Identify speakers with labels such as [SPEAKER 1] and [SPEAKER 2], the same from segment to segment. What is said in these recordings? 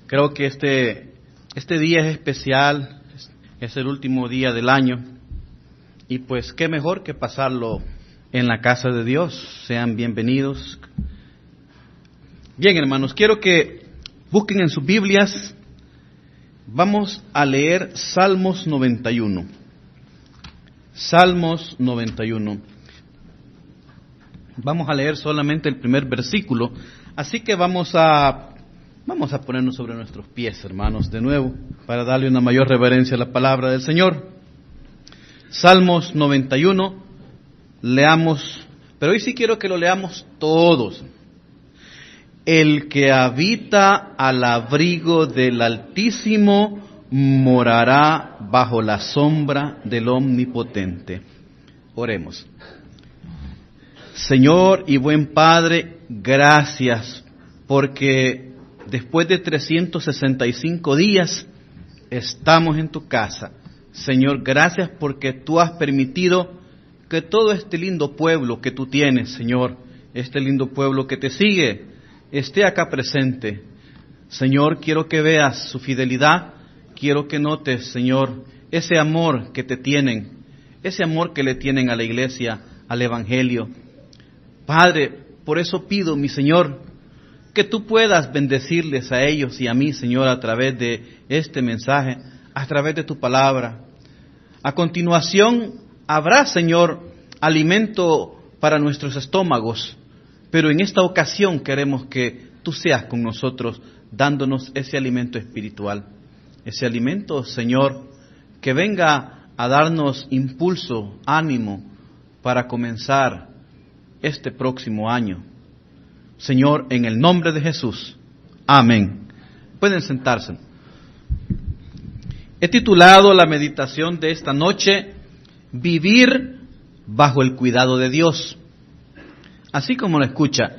[SPEAKER 1] Creo que este día es especial, es el último día del año, y pues qué mejor que pasarlo en la casa de Dios. Sean bienvenidos. Bien, hermanos, quiero que busquen en sus Biblias. Vamos a leer Salmos 91. Salmos 91. Vamos a leer solamente el primer versículo, así que vamos a ponernos sobre nuestros pies, hermanos, de nuevo, para darle una mayor reverencia a la palabra del Señor. Salmos 91, leamos, pero hoy sí quiero que lo leamos todos. El que habita al abrigo del Altísimo morará bajo la sombra del Omnipotente. Oremos. Señor y buen Padre, gracias porque después de 365 días estamos en tu casa. Señor, gracias porque tú has permitido que todo este lindo pueblo que tú tienes, Señor, este lindo pueblo que te sigue, esté acá presente. Señor, quiero que veas su fidelidad, quiero que notes, Señor, ese amor que te tienen, ese amor que le tienen a la iglesia, al Evangelio. Padre, por eso pido, mi Señor, que tú puedas bendecirles a ellos y a mí, Señor, a través de este mensaje, a través de tu palabra. A continuación, habrá, Señor, alimento para nuestros estómagos, pero en esta ocasión queremos que tú seas con nosotros, dándonos ese alimento espiritual. Ese alimento, Señor, que venga a darnos impulso, ánimo, para comenzar este próximo año. Señor, en el nombre de Jesús. Amén. Pueden sentarse. He titulado la meditación de esta noche, Vivir bajo el cuidado de Dios. Así como lo escucha,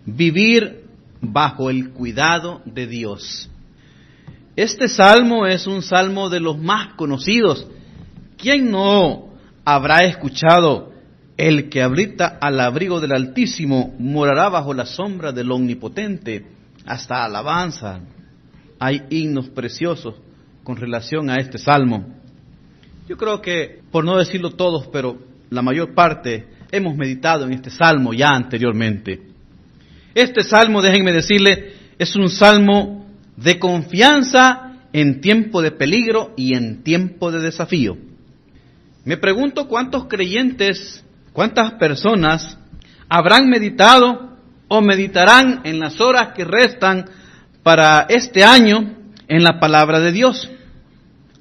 [SPEAKER 1] vivir bajo el cuidado de Dios. Este salmo es un salmo de los más conocidos. ¿Quién no habrá escuchado? El que habita al abrigo del Altísimo morará bajo la sombra del Omnipotente. Hasta alabanza. Hay himnos preciosos con relación a este salmo. Yo creo que, por no decirlo todos, pero la mayor parte, hemos meditado en este salmo ya anteriormente. Este salmo, déjenme decirle, es un salmo de confianza en tiempo de peligro y en tiempo de desafío. Me pregunto cuántos creyentes, cuántas personas habrán meditado o meditarán en las horas que restan para este año en la palabra de Dios.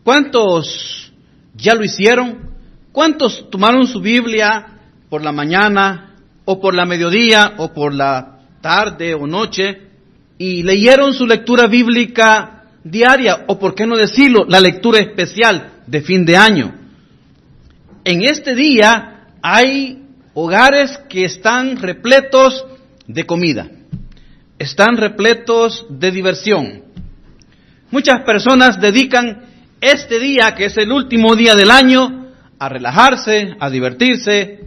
[SPEAKER 1] ¿Cuántos ya lo hicieron? ¿Cuántos tomaron su Biblia por la mañana o por la mediodía o por la tarde o noche y leyeron su lectura bíblica diaria o, por qué no decirlo, la lectura especial de fin de año? En este día hay hogares que están repletos de comida, están repletos de diversión. Muchas personas dedican este día, que es el último día del año, a relajarse, a divertirse,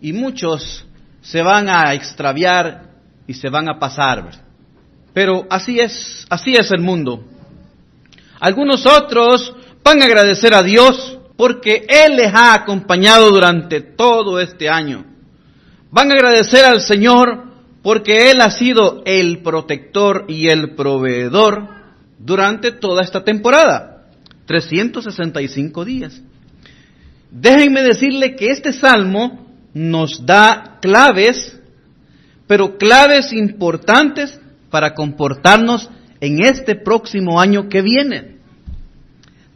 [SPEAKER 1] y muchos se van a extraviar y se van a pasar. Pero así es el mundo. Algunos otros van a agradecer a Dios porque Él les ha acompañado durante todo este año. Van a agradecer al Señor porque Él ha sido el protector y el proveedor durante toda esta temporada. 365 días. Déjenme decirle que este salmo nos da claves, pero claves importantes para comportarnos en este próximo año que viene.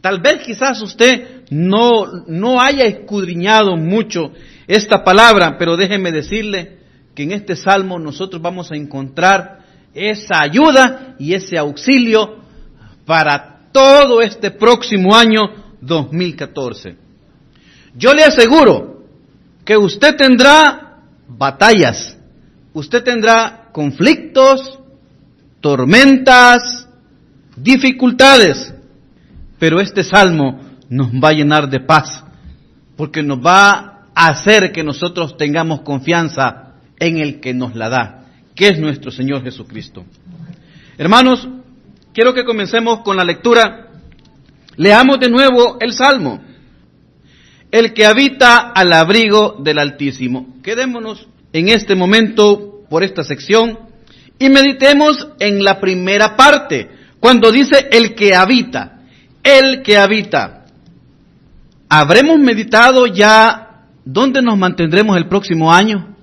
[SPEAKER 1] Tal vez quizás usted no haya escudriñado mucho esta palabra, pero déjeme decirle que en este salmo nosotros vamos a encontrar esa ayuda y ese auxilio para todo este próximo año 2014. Yo le aseguro que usted tendrá batallas, usted tendrá conflictos, tormentas, dificultades, pero este salmo nos va a llenar de paz, porque nos va a hacer que nosotros tengamos confianza en el que nos la da, que es nuestro Señor Jesucristo. Hermanos, quiero que comencemos con la lectura. Leamos de nuevo el Salmo. El que habita al abrigo del Altísimo. Quedémonos en este momento por esta sección y meditemos en la primera parte, cuando dice el que habita. El que habita. ¿Habremos meditado ya dónde nos mantendremos el próximo año?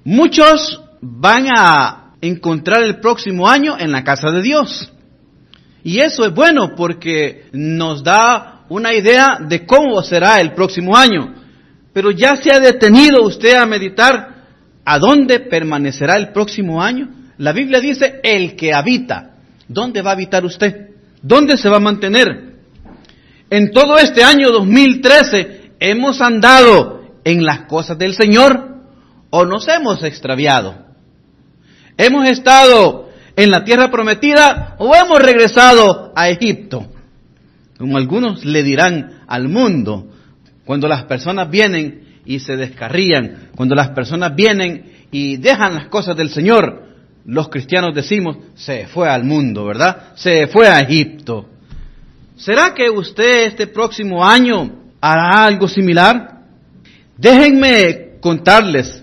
[SPEAKER 1] Muchos van a encontrar el próximo año en la casa de Dios. Y eso es bueno porque nos da una idea de cómo será el próximo año. Pero ya se ha detenido usted a meditar a dónde permanecerá el próximo año. La Biblia dice el que habita. ¿Dónde va a habitar usted? ¿Dónde se va a mantener? En todo este año 2013 hemos andado en las cosas del Señor o nos hemos extraviado. Hemos estado en la tierra prometida o hemos regresado a Egipto. Como algunos le dirán al mundo, cuando las personas vienen y se descarrían, cuando las personas vienen y dejan las cosas del Señor, los cristianos decimos, se fue al mundo, ¿verdad? Se fue a Egipto. ¿Será que usted este próximo año hará algo similar? Déjenme contarles,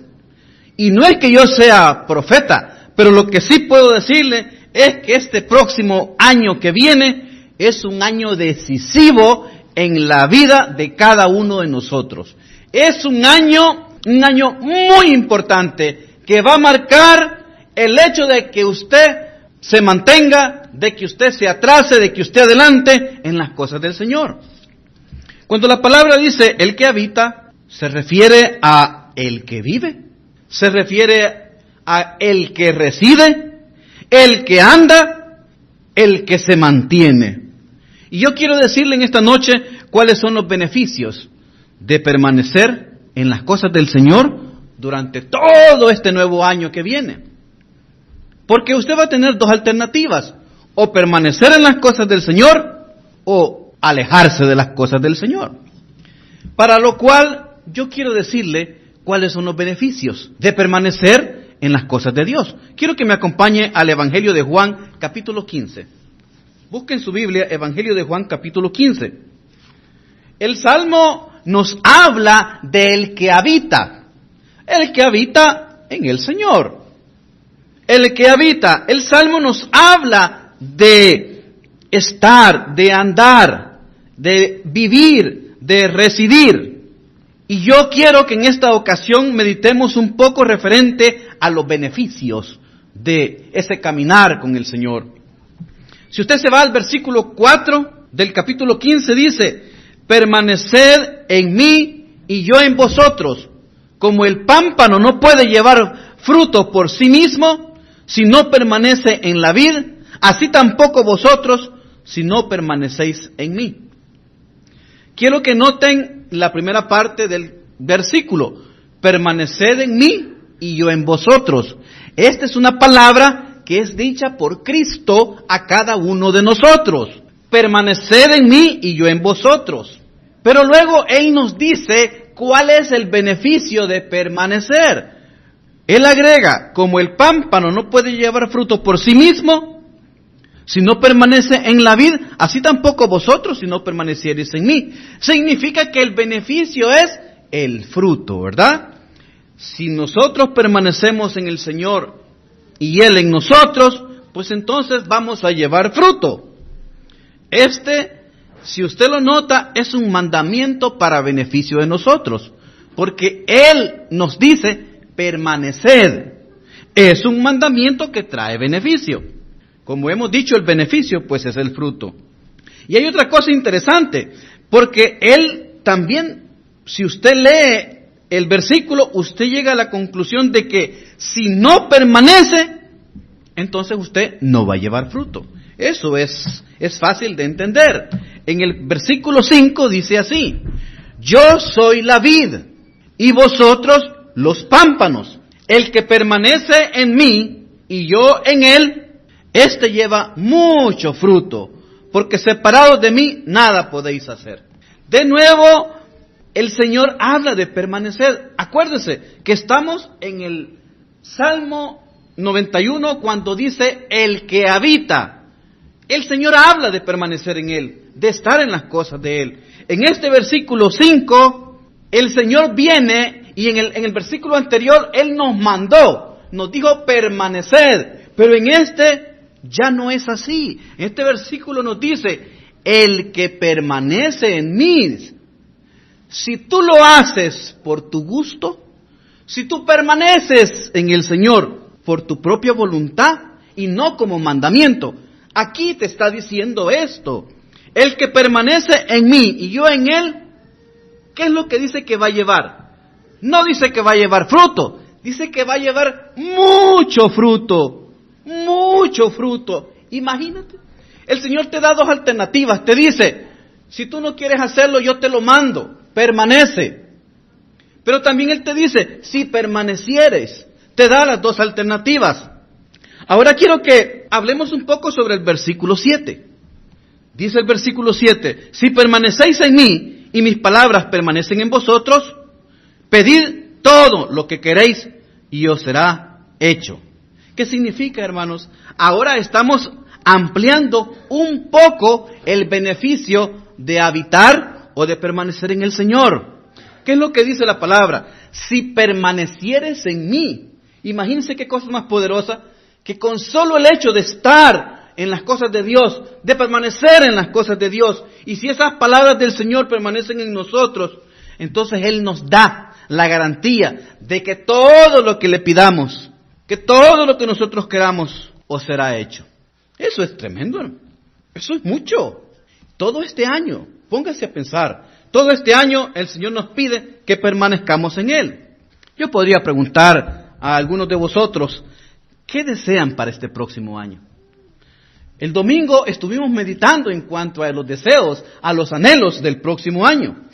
[SPEAKER 1] y no es que yo sea profeta, pero lo que sí puedo decirle es que este próximo año que viene es un año decisivo en la vida de cada uno de nosotros. Es un año muy importante que va a marcar el hecho de que usted se mantenga, de que usted se atrase, de que usted adelante en las cosas del Señor. Cuando la palabra dice el que habita, se refiere a el que vive, se refiere a el que reside, el que anda, el que se mantiene. Y yo quiero decirle en esta noche cuáles son los beneficios de permanecer en las cosas del Señor durante todo este nuevo año que viene. Porque usted va a tener dos alternativas, o permanecer en las cosas del Señor, o alejarse de las cosas del Señor. Para lo cual, yo quiero decirle cuáles son los beneficios de permanecer en las cosas de Dios. Quiero que me acompañe al Evangelio de Juan, capítulo 15. Busquen su Biblia, Evangelio de Juan, capítulo 15. El Salmo nos habla del que habita en el Señor. El que habita, el Salmo nos habla de estar, de andar, de vivir, de residir. Y yo quiero que en esta ocasión meditemos un poco referente a los beneficios de ese caminar con el Señor. Si usted se va al versículo 4 del capítulo 15, dice, permaneced en mí y yo en vosotros, como el pámpano no puede llevar fruto por sí mismo, si no permanece en la vid, así tampoco vosotros, si no permanecéis en mí. Quiero que noten la primera parte del versículo, permaneced en mí y yo en vosotros. Esta es una palabra que es dicha por Cristo a cada uno de nosotros. Permaneced en mí y yo en vosotros. Pero luego Él nos dice cuál es el beneficio de permanecer. Él agrega, como el pámpano no puede llevar fruto por sí mismo, si no permanece en la vid, así tampoco vosotros si no permaneciereis en mí. Significa que el beneficio es el fruto, ¿verdad? Si nosotros permanecemos en el Señor y Él en nosotros, pues entonces vamos a llevar fruto. Si usted lo nota, es un mandamiento para beneficio de nosotros, porque Él nos dice, permaneced. Es un mandamiento que trae beneficio. Como hemos dicho, el beneficio pues es el fruto. Y hay otra cosa interesante, porque Él también, si usted lee el versículo, usted llega a la conclusión de que si no permanece, entonces usted no va a llevar fruto. Eso es fácil de entender. En el versículo 5 dice así, yo soy la vid y vosotros los pámpanos. El que permanece en mí y yo en él, éste lleva mucho fruto, porque separados de mí nada podéis hacer. De nuevo, el Señor habla de permanecer. Acuérdese que estamos en el Salmo 91 cuando dice el que habita. El Señor habla de permanecer en Él, de estar en las cosas de Él. En este versículo 5, el Señor viene y en el versículo anterior Él nos mandó, nos dijo permanecer, pero en este ya no es así. En este versículo nos dice, el que permanece en mí. Si tú lo haces por tu gusto, si tú permaneces en el Señor por tu propia voluntad y no como mandamiento, aquí te está diciendo esto. El que permanece en mí y yo en él, ¿qué es lo que dice que va a llevar? No dice que va a llevar fruto, dice que va a llevar mucho fruto, mucho fruto. Imagínate, el Señor te da dos alternativas, te dice, si tú no quieres hacerlo, yo te lo mando, permanece. Pero también Él te dice, si permanecieres, te da las dos alternativas. Ahora quiero que hablemos un poco sobre el versículo 7. Dice el versículo 7, si permanecéis en mí y mis palabras permanecen en vosotros, pedid todo lo que queréis y os será hecho. ¿Qué significa, hermanos? Ahora estamos ampliando un poco el beneficio de habitar o de permanecer en el Señor. ¿Qué es lo que dice la palabra? Si permanecieres en mí. Imagínense qué cosa más poderosa, que con solo el hecho de estar en las cosas de Dios, de permanecer en las cosas de Dios, y si esas palabras del Señor permanecen en nosotros, entonces Él nos da la garantía de que todo lo que le pidamos, que todo lo que nosotros queramos, os será hecho. Eso es tremendo, ¿no? Eso es mucho. Todo este año, póngase a pensar, todo este año el Señor nos pide que permanezcamos en Él. Yo podría preguntar a algunos de vosotros, ¿qué desean para este próximo año? El domingo estuvimos meditando en cuanto a los deseos, a los anhelos del próximo año.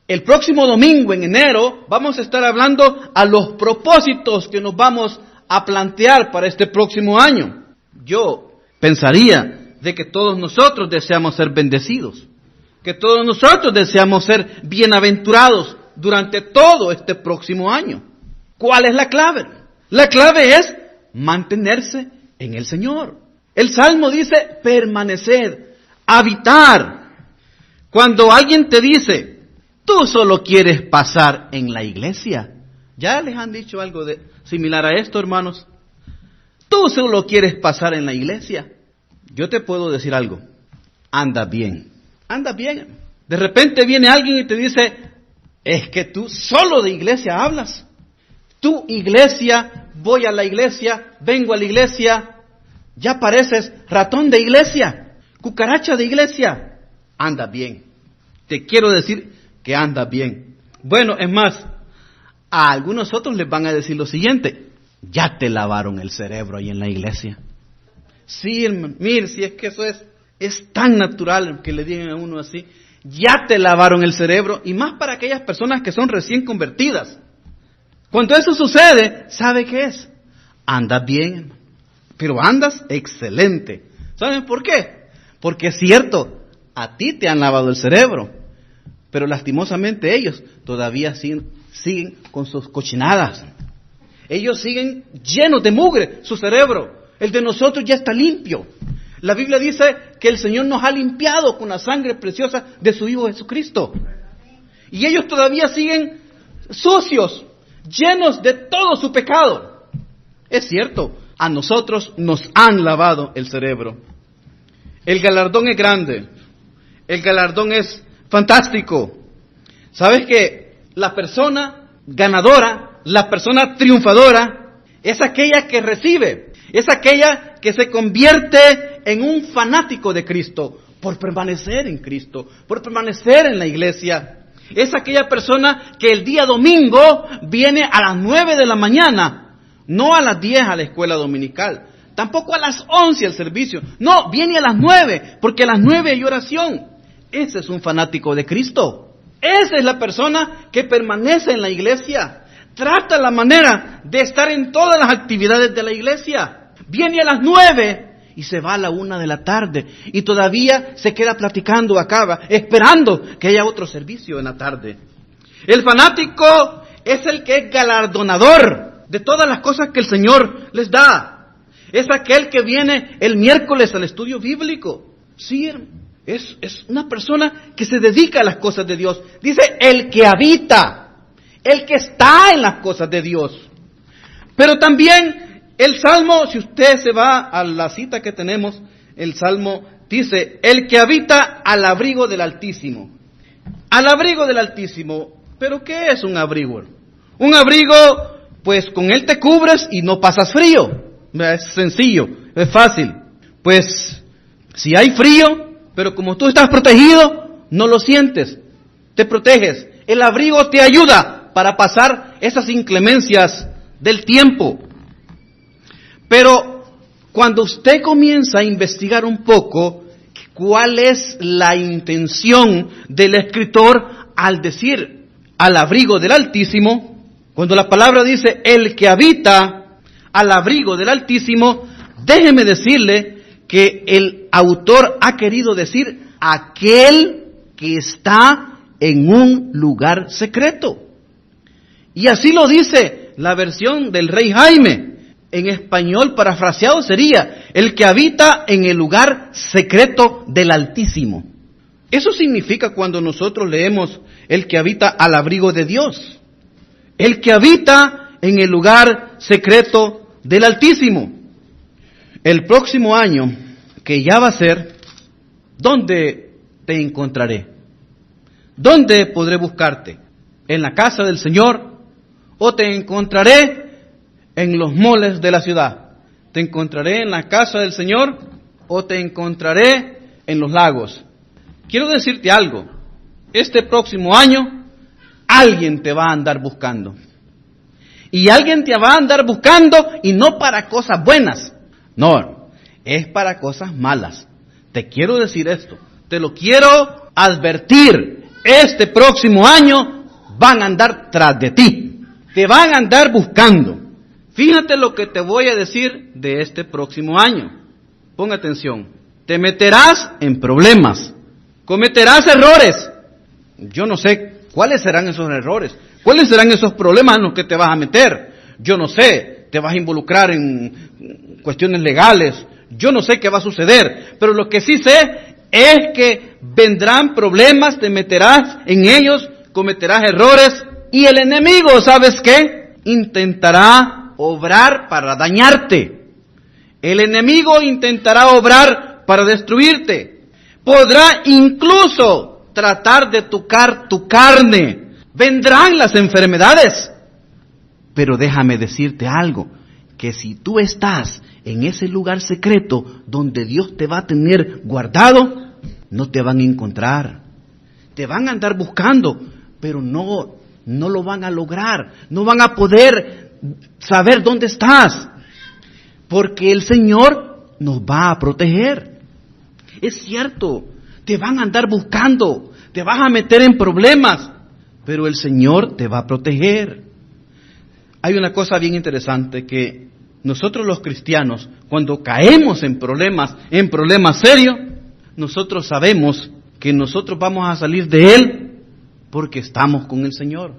[SPEAKER 1] El próximo domingo, en enero, vamos a estar hablando a los propósitos que nos vamos a plantear para este próximo año. Yo pensaría de que todos nosotros deseamos ser bendecidos, que todos nosotros deseamos ser bienaventurados durante todo este próximo año. ¿Cuál es la clave? La clave es mantenerse en el Señor. El Salmo dice permanecer, habitar. Cuando alguien te dice, tú solo quieres pasar en la iglesia, ¿ya les han dicho algo similar a esto, hermanos? Tú solo quieres pasar en la iglesia. Yo te puedo decir algo, anda bien. Anda bien. De repente viene alguien y te dice, es que tú solo de iglesia hablas. Tu iglesia, voy a la iglesia, vengo a la iglesia, ya pareces ratón de iglesia, cucaracha de iglesia. Anda bien. Te quiero decir que anda bien. Bueno, es más, a algunos otros les van a decir lo siguiente, ya te lavaron el cerebro ahí en la iglesia. Sí, mire, si es que eso es tan natural que le digan a uno así, ya te lavaron el cerebro, y más para aquellas personas que son recién convertidas. Cuando eso sucede, ¿sabe qué es? Andas bien, pero andas excelente. ¿Saben por qué? Porque es cierto, a ti te han lavado el cerebro, pero lastimosamente ellos todavía siguen con sus cochinadas. Ellos siguen llenos de mugre, su cerebro. El de nosotros ya está limpio. La Biblia dice que el Señor nos ha limpiado con la sangre preciosa de su Hijo Jesucristo. Y ellos todavía siguen sucios, llenos de todo su pecado. Es cierto, a nosotros nos han lavado el cerebro. El galardón es grande. El galardón es fantástico. ¿Sabes que la persona ganadora, la persona triunfadora, es aquella que recibe, es aquella que se convierte en un fanático de Cristo por permanecer en Cristo, por permanecer en la iglesia? Es aquella persona que el día domingo viene a las 9 de la mañana, no a las 10 a la escuela dominical, tampoco a las 11 al servicio, no, viene a las 9, porque a las 9 hay oración. Ese es un fanático de Cristo. Esa es la persona que permanece en la iglesia. Trata la manera de estar en todas las actividades de la iglesia. Viene a las 9 y se va a la 1 de la tarde y todavía se queda platicando acá, esperando que haya otro servicio en la tarde. El fanático es el que es galardonador de todas las cosas que el Señor les da. Es aquel que viene el miércoles al estudio bíblico. Sí, es una persona que se dedica a las cosas de Dios. Dice, el que habita, el que está en las cosas de Dios. Pero también el Salmo, si usted se va a la cita que tenemos, el Salmo dice, el que habita al abrigo del Altísimo. Al abrigo del Altísimo. ¿Pero qué es un abrigo? Un abrigo, pues con él te cubres y no pasas frío. Es sencillo, es fácil. Pues si hay frío, pero como tú estás protegido, no lo sientes, te proteges. El abrigo te ayuda para pasar esas inclemencias del tiempo. Pero cuando usted comienza a investigar un poco cuál es la intención del escritor al decir al abrigo del Altísimo, cuando la palabra dice el que habita al abrigo del Altísimo, déjeme decirle que el autor ha querido decir aquel que está en un lugar secreto. Y así lo dice la versión del Rey Jaime. En español parafraseado sería el que habita en el lugar secreto del Altísimo. Eso significa cuando nosotros leemos el que habita al abrigo de Dios. El que habita en el lugar secreto del Altísimo. El próximo año, que ya va a ser, ¿dónde te encontraré? ¿Dónde podré buscarte? ¿En la casa del Señor? ¿O te encontraré en los moles de la ciudad? ¿Te encontraré en la casa del Señor? ¿O te encontraré en los lagos? Quiero decirte algo. Este próximo año, alguien te va a andar buscando. Y alguien te va a andar buscando y no para cosas buenas. No, es para cosas malas. Te quiero decir esto. Te lo quiero advertir. Este próximo año van a andar tras de ti. Te van a andar buscando. Fíjate lo que te voy a decir de este próximo año. Ponga atención. Te meterás en problemas. Cometerás errores. Yo no sé cuáles serán esos errores. ¿Cuáles serán esos problemas en los que te vas a meter? Yo no sé, te vas a involucrar en cuestiones legales, yo no sé qué va a suceder, pero lo que sí sé es que vendrán problemas, te meterás en ellos, cometerás errores, y el enemigo, ¿sabes qué? Intentará obrar para dañarte. El enemigo intentará obrar para destruirte. Podrá incluso tratar de tocar tu carne. Vendrán las enfermedades. Pero déjame decirte algo, que si tú estás en ese lugar secreto donde Dios te va a tener guardado, no te van a encontrar. Te van a andar buscando, pero no lo van a lograr. No van a poder saber dónde estás. Porque el Señor nos va a proteger. Es cierto, te van a andar buscando, te vas a meter en problemas, pero el Señor te va a proteger. Hay una cosa bien interesante, que nosotros los cristianos, cuando caemos en problemas serios, nosotros sabemos que nosotros vamos a salir de él porque estamos con el Señor,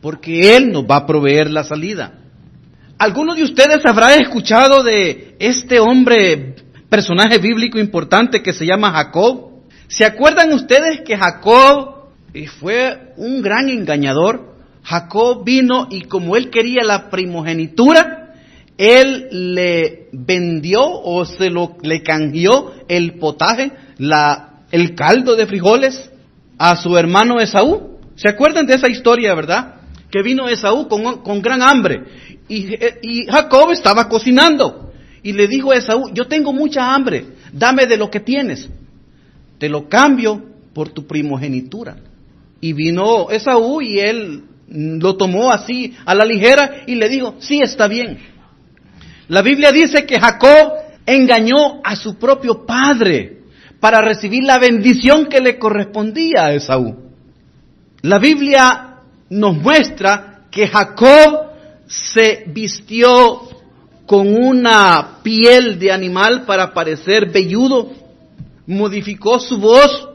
[SPEAKER 1] porque Él nos va a proveer la salida. ¿Algunos de ustedes habrán escuchado de este hombre, personaje bíblico importante que se llama Jacob? ¿Se acuerdan ustedes que Jacob fue un gran engañador? Jacob vino y como él quería la primogenitura, él le vendió o le canjeó el potaje, el caldo de frijoles a su hermano Esaú. ¿Se acuerdan de esa historia, verdad? Que vino Esaú con gran hambre y Jacob estaba cocinando y le dijo a Esaú: yo tengo mucha hambre, dame de lo que tienes, te lo cambio por tu primogenitura. Y vino Esaú y él lo tomó así a la ligera y le dijo: sí, está bien. La Biblia dice que Jacob engañó a su propio padre para recibir la bendición que le correspondía a Esaú. La Biblia nos muestra que Jacob se vistió con una piel de animal para parecer velludo, modificó su voz.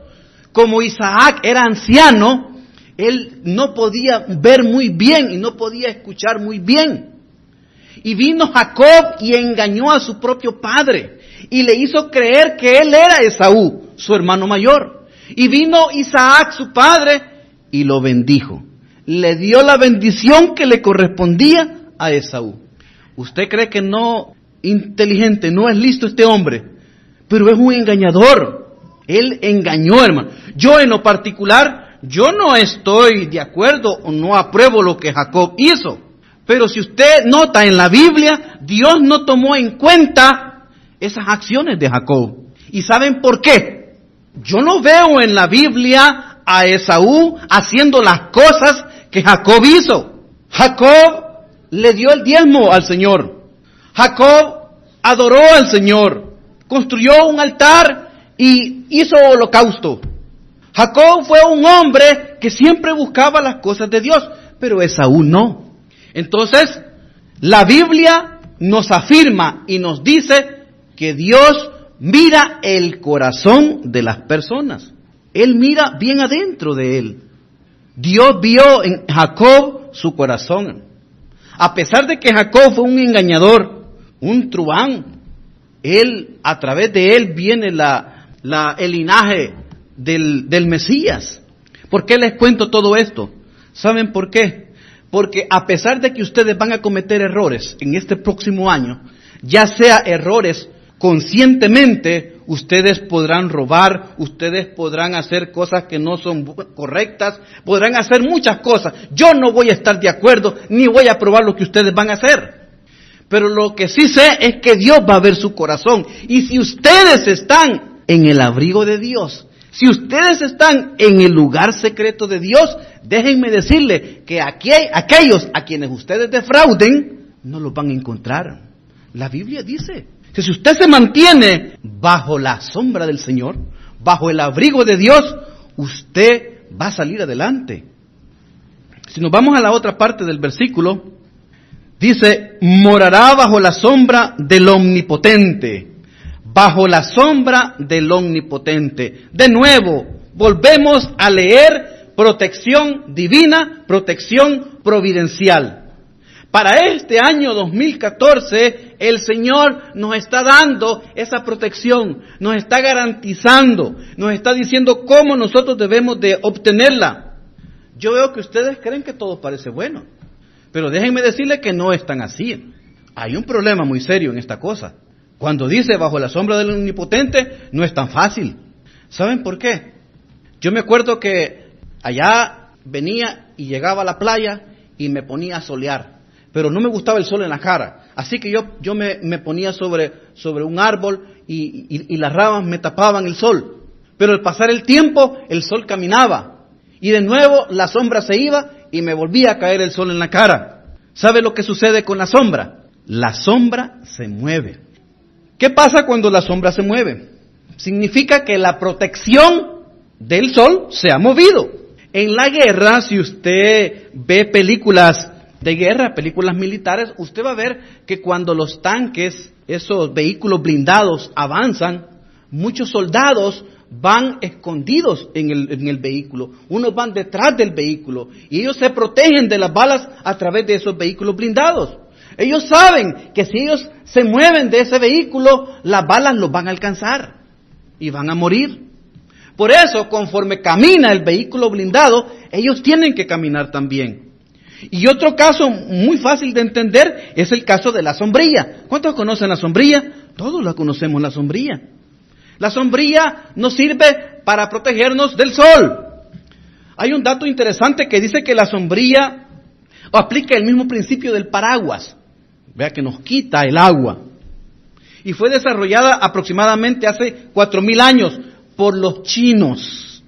[SPEAKER 1] Como Isaac era anciano, él no podía ver muy bien y no podía escuchar muy bien. Y vino Jacob y engañó a su propio padre y le hizo creer que él era Esaú, su hermano mayor. Y vino Isaac, su padre, y lo bendijo. Le dio la bendición que le correspondía a Esaú. ¿Usted cree que no inteligente, no es listo este hombre? Pero es un engañador. Él engañó, hermano. Yo en lo particular, yo no estoy de acuerdo o no apruebo lo que Jacob hizo. Pero si usted nota en la Biblia, Dios no tomó en cuenta esas acciones de Jacob. ¿Y saben por qué? Yo no veo en la Biblia a Esaú haciendo las cosas que Jacob hizo. Jacob le dio el diezmo al Señor. Jacob adoró al Señor. Construyó un altar y hizo holocausto. Jacob fue un hombre que siempre buscaba las cosas de Dios, pero Esaú no. Entonces, la Biblia nos afirma y nos dice que Dios mira el corazón de las personas. Él mira bien adentro de él. Dios vio en Jacob su corazón. A pesar de que Jacob fue un engañador, un truán, a través de él viene el linaje del Mesías. ¿Por qué les cuento todo esto? ¿Saben por qué? Porque a pesar de que ustedes van a cometer errores en este próximo año, ya sea errores conscientemente, ustedes podrán robar, ustedes podrán hacer cosas que no son correctas, podrán hacer muchas cosas. Yo no voy a estar de acuerdo, ni voy a aprobar lo que ustedes van a hacer. Pero lo que sí sé es que Dios va a ver su corazón. Y si ustedes están en el abrigo de Dios, si ustedes están en el lugar secreto de Dios, déjenme decirle que aquellos a quienes ustedes defrauden, no los van a encontrar. La Biblia dice que si usted se mantiene bajo la sombra del Señor, bajo el abrigo de Dios, usted va a salir adelante. Si nos vamos a la otra parte del versículo, dice, morará bajo la sombra del Omnipotente. Bajo la sombra del Omnipotente. De nuevo, volvemos a leer protección divina, protección providencial. Para este año 2014, el Señor nos está dando esa protección, nos está garantizando, nos está diciendo cómo nosotros debemos de obtenerla. Yo veo que ustedes creen que todo parece bueno, pero déjenme decirles que no es tan así. Hay un problema muy serio en esta cosa. Cuando dice bajo la sombra del Omnipotente, no es tan fácil. ¿Saben por qué? Yo me acuerdo que allá venía y llegaba a la playa y me ponía a solear, pero no me gustaba el sol en la cara. Así que yo me ponía sobre un árbol y las ramas me tapaban el sol. Pero al pasar el tiempo, el sol caminaba y de nuevo la sombra se iba y me volvía a caer el sol en la cara. ¿Sabe lo que sucede con la sombra? La sombra se mueve. ¿Qué pasa cuando la sombra se mueve? Significa que la protección del sol se ha movido. En la guerra, si usted ve películas de guerra, películas militares, usted va a ver que cuando los tanques, esos vehículos blindados avanzan, muchos soldados van escondidos en el vehículo. Unos van detrás del vehículo y ellos se protegen de las balas a través de esos vehículos blindados. Ellos saben que si ellos se mueven de ese vehículo, las balas los van a alcanzar y van a morir. Por eso, conforme camina el vehículo blindado, ellos tienen que caminar también. Y otro caso muy fácil de entender es el caso de la sombrilla. ¿Cuántos conocen la sombrilla? Todos la conocemos, la sombrilla. La sombrilla nos sirve para protegernos del sol. Hay un dato interesante que dice que la sombrilla aplica el mismo principio del paraguas. Vea que nos quita el agua. Y fue desarrollada aproximadamente hace 4,000 años por los chinos.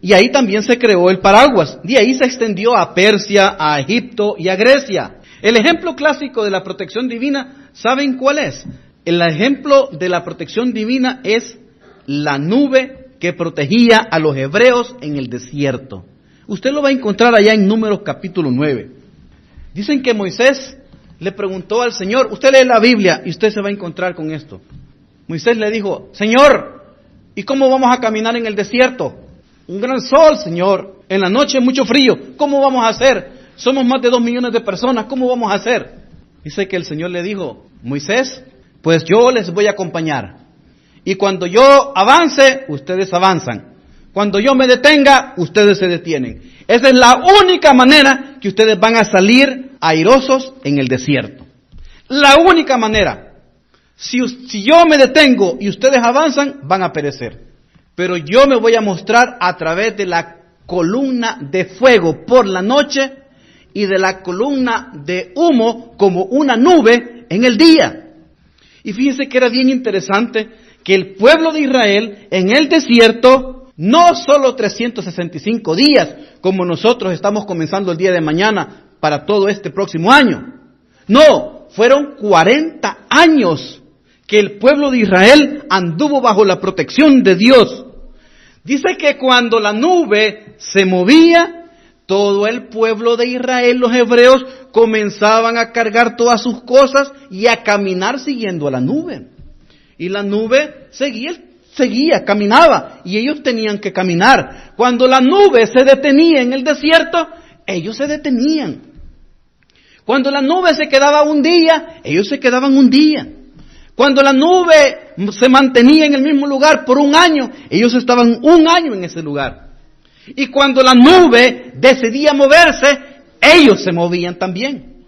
[SPEAKER 1] Y ahí también se creó el paraguas. De ahí se extendió a Persia, a Egipto y a Grecia. El ejemplo clásico de la protección divina, ¿saben cuál es? El ejemplo de la protección divina es la nube que protegía a los hebreos en el desierto. Usted lo va a encontrar allá en Números capítulo 9. Dicen que Moisés le preguntó al Señor, usted lee la Biblia y usted se va a encontrar con esto. Moisés le dijo, Señor, ¿y cómo vamos a caminar en el desierto? Un gran sol, Señor, en la noche mucho frío, ¿cómo vamos a hacer? Somos más de 2 millones de personas, ¿cómo vamos a hacer? Dice que el Señor le dijo: Moisés, pues yo les voy a acompañar. Y cuando yo avance, ustedes avanzan. Cuando yo me detenga, ustedes se detienen. Esa es la única manera que ustedes van a salir airosos en el desierto. La única manera. Si yo me detengo y ustedes avanzan, van a perecer. Pero yo me voy a mostrar a través de la columna de fuego por la noche y de la columna de humo como una nube en el día. Y fíjense que era bien interesante que el pueblo de Israel en el desierto, no solo 365 días, como nosotros estamos comenzando el día de mañana para todo este próximo año. No, fueron 40 años que el pueblo de Israel anduvo bajo la protección de Dios. Dice que cuando la nube se movía, todo el pueblo de Israel, los hebreos, comenzaban a cargar todas sus cosas y a caminar siguiendo a la nube. Y la nube seguía, caminaba, y ellos tenían que caminar. Cuando la nube se detenía en el desierto, ellos se detenían. Cuando la nube se quedaba un día, ellos se quedaban un día. Cuando la nube se mantenía en el mismo lugar por un año, ellos estaban un año en ese lugar. Y cuando la nube decidía moverse, ellos se movían también.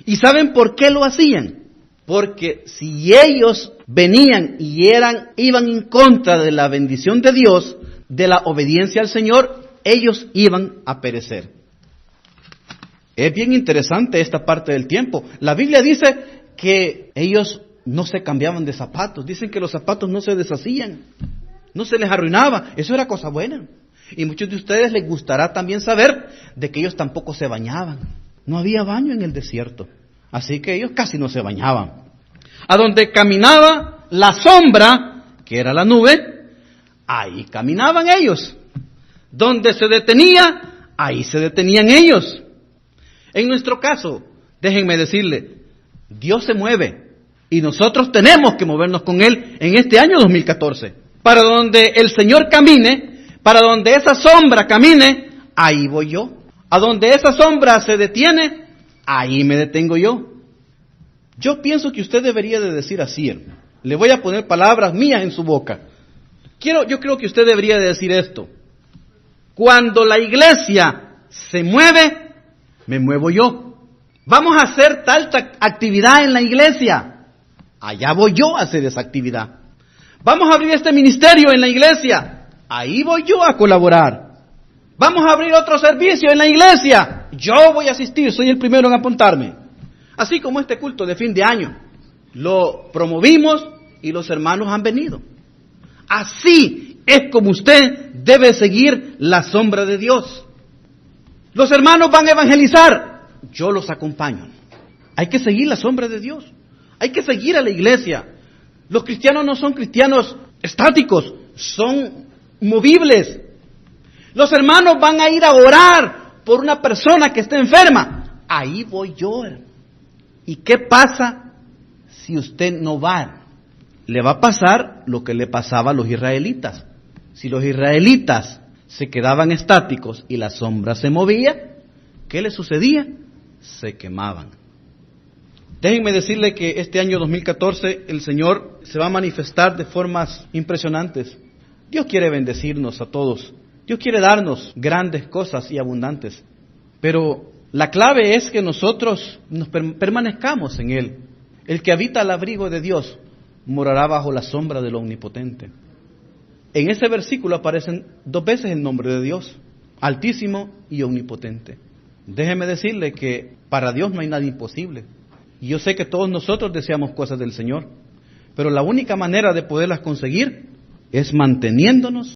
[SPEAKER 1] ¿Y saben por qué lo hacían? Porque si ellos venían y iban en contra de la bendición de Dios, de la obediencia al Señor, ellos iban a perecer. Es bien interesante esta parte del tiempo. La Biblia dice que ellos no se cambiaban de zapatos. Dicen que los zapatos no se deshacían, no se les arruinaba. Eso era cosa buena. Y muchos de ustedes les gustará también saber de que ellos tampoco se bañaban. No había baño en el desierto. Así que ellos casi no se bañaban. A donde caminaba la sombra, que era la nube, ahí caminaban ellos. Donde se detenía, ahí se detenían ellos. En nuestro caso, déjenme decirle, Dios se mueve y nosotros tenemos que movernos con Él en este año 2014. Para donde el Señor camine, para donde esa sombra camine, ahí voy yo. A donde esa sombra se detiene, ahí me detengo yo. Yo pienso que usted debería de decir así, hermano. Le voy a poner palabras mías en su boca. Yo creo que usted debería de decir esto: cuando la iglesia se mueve, me muevo yo. Vamos a hacer tal actividad en la iglesia, allá voy yo a hacer esa actividad. Vamos a abrir este ministerio en la iglesia, ahí voy yo a colaborar. Vamos a abrir otro servicio en la iglesia, yo voy a asistir, soy el primero en apuntarme. Así como este culto de fin de año, lo promovimos y los hermanos han venido. Así es como usted debe seguir la sombra de Dios. Los hermanos van a evangelizar, yo los acompaño. Hay que seguir la sombra de Dios. Hay que seguir a la iglesia. Los cristianos no son cristianos estáticos, son movibles. Los hermanos van a ir a orar por una persona que está enferma. Ahí voy yo. ¿Y qué pasa si usted no va? Le va a pasar lo que le pasaba a los israelitas. Si los israelitas se quedaban estáticos y la sombra se movía, ¿qué les sucedía? Se quemaban. Déjenme decirle que este año 2014 el Señor se va a manifestar de formas impresionantes. Dios quiere bendecirnos a todos. Dios quiere darnos grandes cosas y abundantes. Pero la clave es que nosotros nos permanezcamos en Él. El que habita al abrigo de Dios morará bajo la sombra del Omnipotente. En ese versículo aparecen 2 veces el nombre de Dios, Altísimo y Omnipotente. Déjeme decirle que para Dios no hay nada imposible. Y yo sé que todos nosotros deseamos cosas del Señor, pero la única manera de poderlas conseguir es manteniéndonos